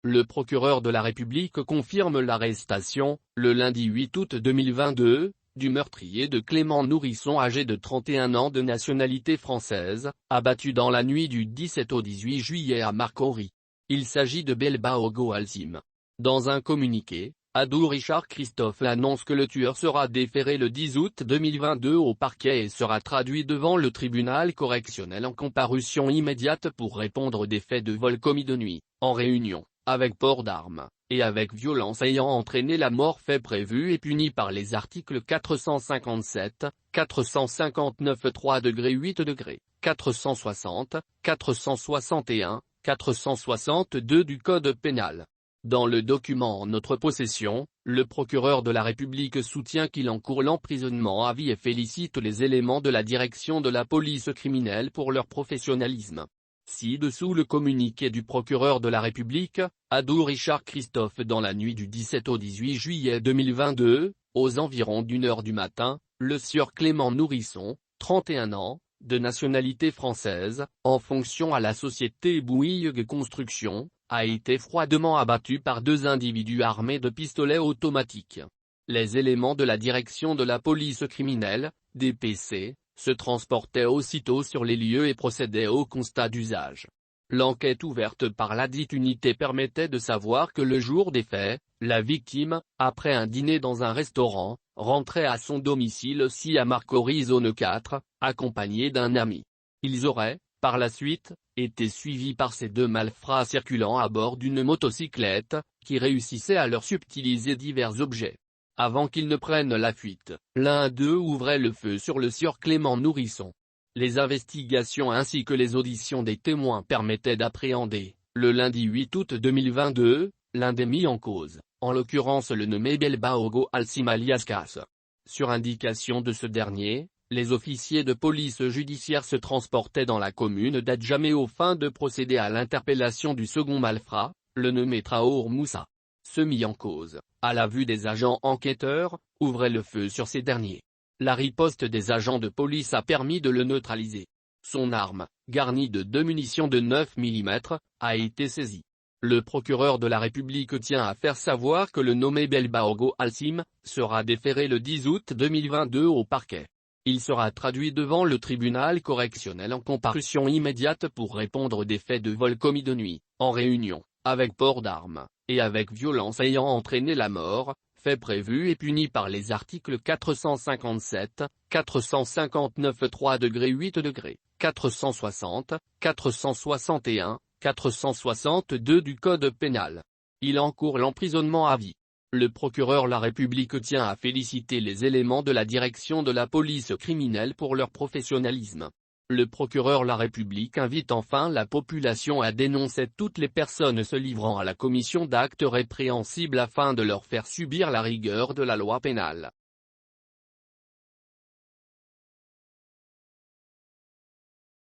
Le procureur de la République confirme l'arrestation, le lundi 8 août 2022, du meurtrier de Clément Nourrisson âgé de 31 ans de nationalité française, abattu dans la nuit du 17 au 18 juillet à Marcory. Il s'agit de Belbaogo Alcim. Dans un communiqué, Adou Richard Christophe annonce que le tueur sera déféré le 10 août 2022 au parquet et sera traduit devant le tribunal correctionnel en comparution immédiate pour répondre des faits de vol commis de nuit, en réunion, avec port d'armes, et avec violence ayant entraîné la mort fait prévu et puni par les articles 457, 459 3°8°, 460, 461, 462 du Code pénal. Dans le document en notre possession, le procureur de la République soutient qu'il encourt l'emprisonnement à vie et félicite les éléments de la direction de la police criminelle pour leur professionnalisme. Ci-dessous le communiqué du procureur de la République, Adou Richard Christophe. Dans la nuit du 17 au 18 juillet 2022, aux environs d'1h du matin, le sieur Clément Nourrisson, 31 ans, de nationalité française, en fonction à la société Bouygues Construction, a été froidement abattu par deux individus armés de pistolets automatiques. Les éléments de la direction de la police criminelle, DPC, se transportaient aussitôt sur les lieux et procédaient au constat d'usage. L'enquête ouverte par ladite unité permettait de savoir que le jour des faits, la victime, après un dîner dans un restaurant, rentrait à son domicile aussi à Marcory zone 4, accompagné d'un ami. Ils auraient, par la suite, été suivis par ces deux malfrats circulant à bord d'une motocyclette, qui réussissaient à leur subtiliser divers objets. Avant qu'ils ne prennent la fuite, l'un d'eux ouvrait le feu sur le sieur Clément Nourrisson. Les investigations ainsi que les auditions des témoins permettaient d'appréhender, le lundi 8 août 2022, l'un des mis en cause, en l'occurrence le nommé Belbaogo Alcim alias Cass. Sur indication de ce dernier, les officiers de police judiciaire se transportaient dans la commune d'Adjamé aux fins de procéder à l'interpellation du second malfrat, le nommé Traor Moussa. Ce mis en cause, à la vue des agents enquêteurs, ouvrait le feu sur ces derniers. La riposte des agents de police a permis de le neutraliser. Son arme, garnie de 2 munitions de 9 mm, a été saisie. Le procureur de la République tient à faire savoir que le nommé Belbaogo Alcim sera déféré le 10 août 2022 au parquet. Il sera traduit devant le tribunal correctionnel en comparution immédiate pour répondre des faits de vol commis de nuit, en réunion, avec port d'armes, et avec violence ayant entraîné la mort, fait prévu et puni par les articles 457, 459 3°8°, 460, 461, 462 du Code pénal. Il encourt l'emprisonnement à vie. Le procureur de la République tient à féliciter les éléments de la direction de la police criminelle pour leur professionnalisme. Le procureur de la République invite enfin la population à dénoncer toutes les personnes se livrant à la commission d'actes répréhensibles afin de leur faire subir la rigueur de la loi pénale.